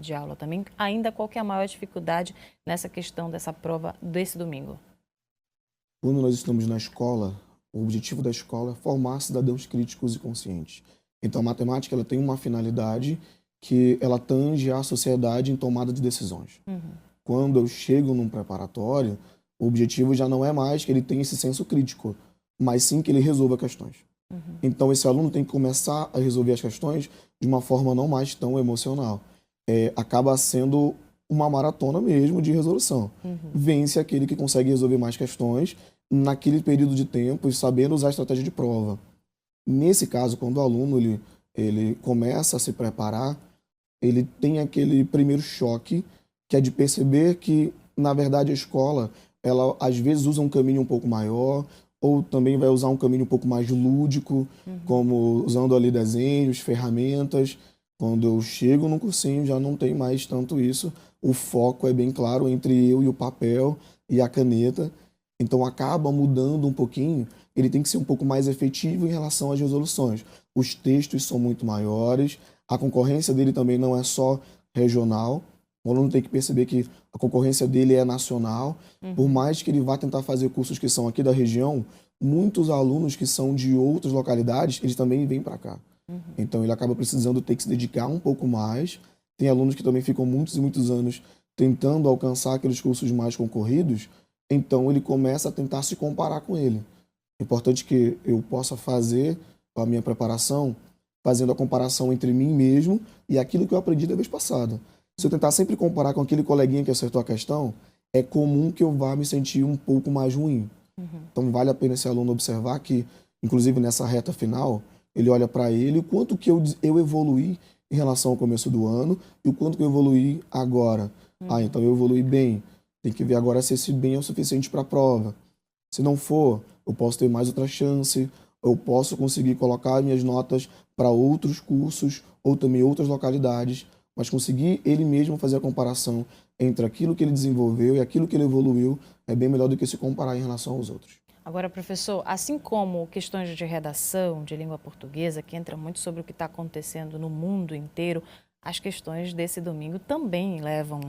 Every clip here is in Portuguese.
de aula também. Ainda qual que é a maior dificuldade nessa questão dessa prova desse domingo? Quando nós estamos na escola, o objetivo da escola é formar cidadãos críticos e conscientes. Então, a matemática ela tem uma finalidade que ela tange a sociedade em tomada de decisões. Quando eu chego num preparatório, o objetivo já não é mais que ele tenha esse senso crítico, mas sim que ele resolva questões. Então, esse aluno tem que começar a resolver as questões de uma forma não mais tão emocional. Acaba sendo uma maratona mesmo de resolução. Vence aquele que consegue resolver mais questões naquele período de tempo e sabendo usar a estratégia de prova. Nesse caso, quando o aluno ele começa a se preparar, ele tem aquele primeiro choque, que é de perceber que, na verdade, a escola, ela às vezes usa um caminho um pouco maior, ou também vai usar um caminho um pouco mais lúdico, como usando ali desenhos, ferramentas. Quando eu chego no cursinho, já não tem mais tanto isso. O foco é bem claro entre eu e o papel e a caneta. Então acaba mudando um pouquinho. Ele tem que ser um pouco mais efetivo em relação às resoluções. Os textos são muito maiores, a concorrência dele também não é só regional. O aluno tem que perceber que a concorrência dele é nacional. Por mais que ele vá tentar fazer cursos que são aqui da região, muitos alunos que são de outras localidades, eles também vêm para cá. Então ele acaba precisando ter que se dedicar um pouco mais. Tem alunos que também ficam muitos e muitos anos tentando alcançar aqueles cursos mais concorridos, então ele começa a tentar se comparar com ele. É importante que eu possa fazer a minha preparação fazendo a comparação entre mim mesmo e aquilo que eu aprendi da vez passada. Se eu tentar sempre comparar com aquele coleguinha que acertou a questão, é comum que eu vá me sentir um pouco mais ruim. Então vale a pena esse aluno observar que, inclusive nessa reta final, ele olha para ele o quanto que eu evoluí em relação ao começo do ano e o quanto que eu evoluí agora. Então eu evoluí bem. Tem que ver agora se esse bem é o suficiente para a prova. Se não for, eu posso ter mais outra chance, eu posso conseguir colocar minhas notas para outros cursos ou também outras localidades, mas conseguir ele mesmo fazer a comparação entre aquilo que ele desenvolveu e aquilo que ele evoluiu é bem melhor do que se comparar em relação aos outros. Agora, professor, assim como questões de redação, de língua portuguesa, que entra muito sobre o que está acontecendo no mundo inteiro, as questões desse domingo também levam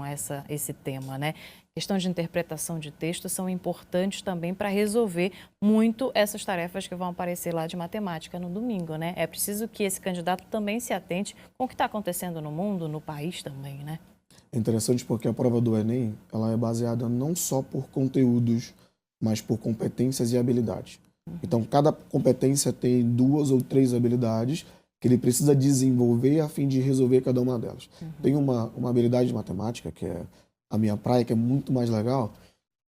esse tema, né? Questões de interpretação de texto são importantes também para resolver muito essas tarefas que vão aparecer lá de matemática no domingo, né? É preciso que esse candidato também se atente com o que está acontecendo no mundo, no país também, né? É interessante porque a prova do Enem, ela é baseada não só por conteúdos, mas por competências e habilidades. Então, cada competência tem 2 ou 3 habilidades que ele precisa desenvolver a fim de resolver cada uma delas. Tem uma habilidade de matemática, que é a minha praia, que é muito mais legal,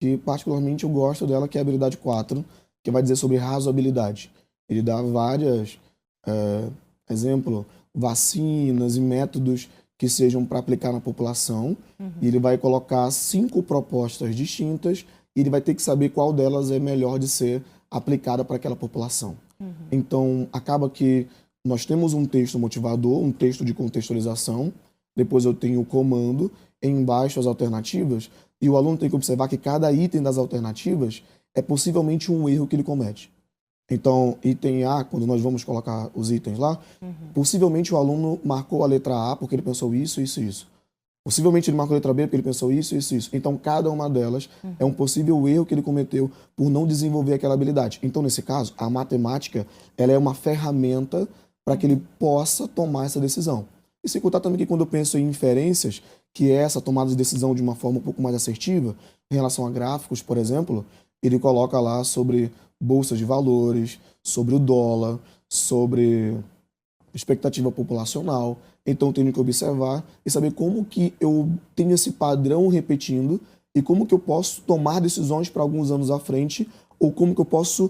que particularmente eu gosto dela, que é a habilidade 4, que vai dizer sobre razoabilidade. Ele dá várias, exemplo, vacinas e métodos que sejam para aplicar na população, e ele vai colocar 5 propostas distintas e ele vai ter que saber qual delas é melhor de ser aplicada para aquela população. Então, acaba que nós temos um texto motivador, um texto de contextualização, depois eu tenho o comando, embaixo as alternativas, e o aluno tem que observar que cada item das alternativas é possivelmente um erro que ele comete. Então, item A, quando nós vamos colocar os itens lá, possivelmente o aluno marcou a letra A porque ele pensou isso, isso e isso. Possivelmente ele marcou a letra B porque ele pensou isso, isso e isso. Então, cada uma delas é um possível erro que ele cometeu por não desenvolver aquela habilidade. Então, nesse caso, a matemática ela é uma ferramenta para que ele possa tomar essa decisão. E sem contar também que quando eu penso em inferências, que é essa tomada de decisão de uma forma um pouco mais assertiva, em relação a gráficos, por exemplo, ele coloca lá sobre bolsas de valores, sobre o dólar, sobre expectativa populacional. Então, eu tenho que observar e saber como que eu tenho esse padrão repetindo e como que eu posso tomar decisões para alguns anos à frente ou como que eu posso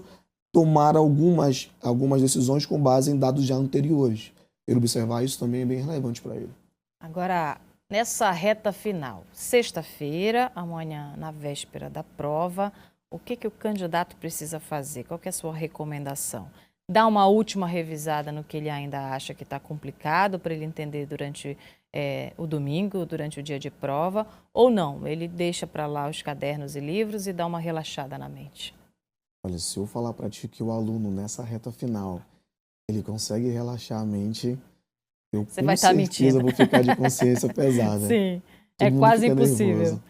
tomar algumas decisões com base em dados já anteriores. Ele observar isso também é bem relevante para ele. Agora, nessa reta final, sexta-feira, amanhã na véspera da prova, o que o candidato precisa fazer? Qual que é a sua recomendação? Dar uma última revisada no que ele ainda acha que está complicado para ele entender durante o domingo, durante o dia de prova, ou não? Ele deixa para lá os cadernos e livros e dá uma relaxada na mente? Olha, se eu falar para ti que o aluno nessa reta final, ele consegue relaxar a mente, Eu Você com vai estar certeza mentindo. vou ficar de consciência pesada. Sim, Todo é mundo quase fica impossível. nervoso.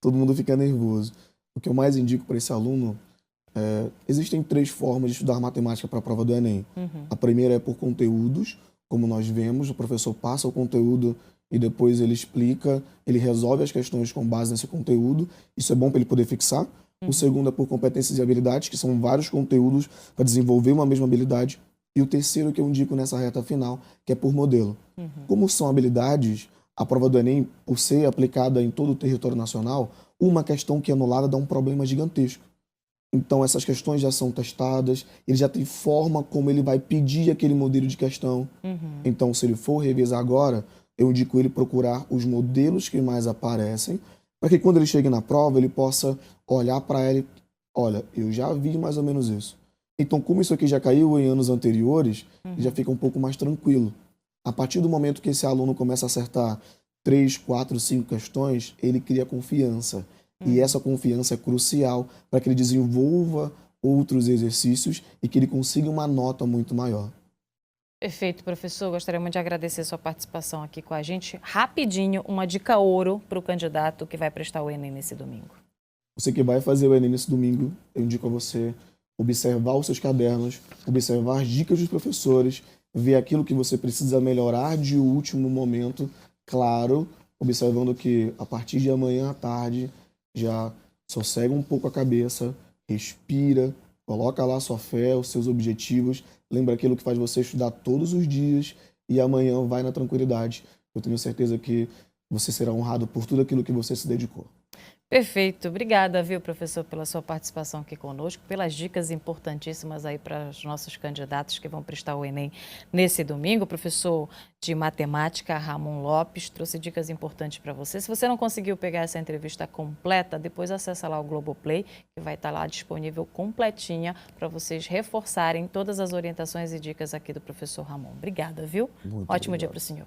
Todo mundo fica nervoso. O que eu mais indico para esse aluno existem 3 formas de estudar matemática para a prova do Enem. A primeira é por conteúdos, como nós vemos, o professor passa o conteúdo e depois ele explica, ele resolve as questões com base nesse conteúdo. Isso é bom para ele poder fixar. O segundo é por competências e habilidades, que são vários conteúdos para desenvolver uma mesma habilidade. E o terceiro que eu indico nessa reta final, que é por modelo. Como são habilidades, a prova do Enem, por ser aplicada em todo o território nacional, uma questão que é anulada dá um problema gigantesco. Então, essas questões já são testadas, ele já tem forma como ele vai pedir aquele modelo de questão. Então, se ele for revisar agora, eu indico ele procurar os modelos que mais aparecem, para que quando ele chegue na prova, ele possa olhar para ele, olha, eu já vi mais ou menos isso. Então, como isso aqui já caiu em anos anteriores, ele já fica um pouco mais tranquilo. A partir do momento que esse aluno começa a acertar 3, 4, 5 questões, ele cria confiança. E essa confiança é crucial para que ele desenvolva outros exercícios e que ele consiga uma nota muito maior. Perfeito, professor. Gostaria muito de agradecer sua participação aqui com a gente. Rapidinho, uma dica ouro para o candidato que vai prestar o Enem nesse domingo. Você que vai fazer o Enem nesse domingo, eu indico a você observar os seus cadernos, observar as dicas dos professores, ver aquilo que você precisa melhorar de último momento, claro, observando que a partir de amanhã à tarde já sossega um pouco a cabeça, respira, coloca lá sua fé, os seus objetivos, lembra aquilo que faz você estudar todos os dias e amanhã vai na tranquilidade. Eu tenho certeza que você será honrado por tudo aquilo que você se dedicou. Perfeito. Obrigada, viu, professor, pela sua participação aqui conosco, pelas dicas importantíssimas aí para os nossos candidatos que vão prestar o Enem nesse domingo. O professor de matemática, Ramon Lopes, trouxe dicas importantes para você. Se você não conseguiu pegar essa entrevista completa, depois acessa lá o Globoplay, que vai estar lá disponível completinha para vocês reforçarem todas as orientações e dicas aqui do professor Ramon. Obrigada, viu? Muito Ótimo obrigado. dia para o senhor.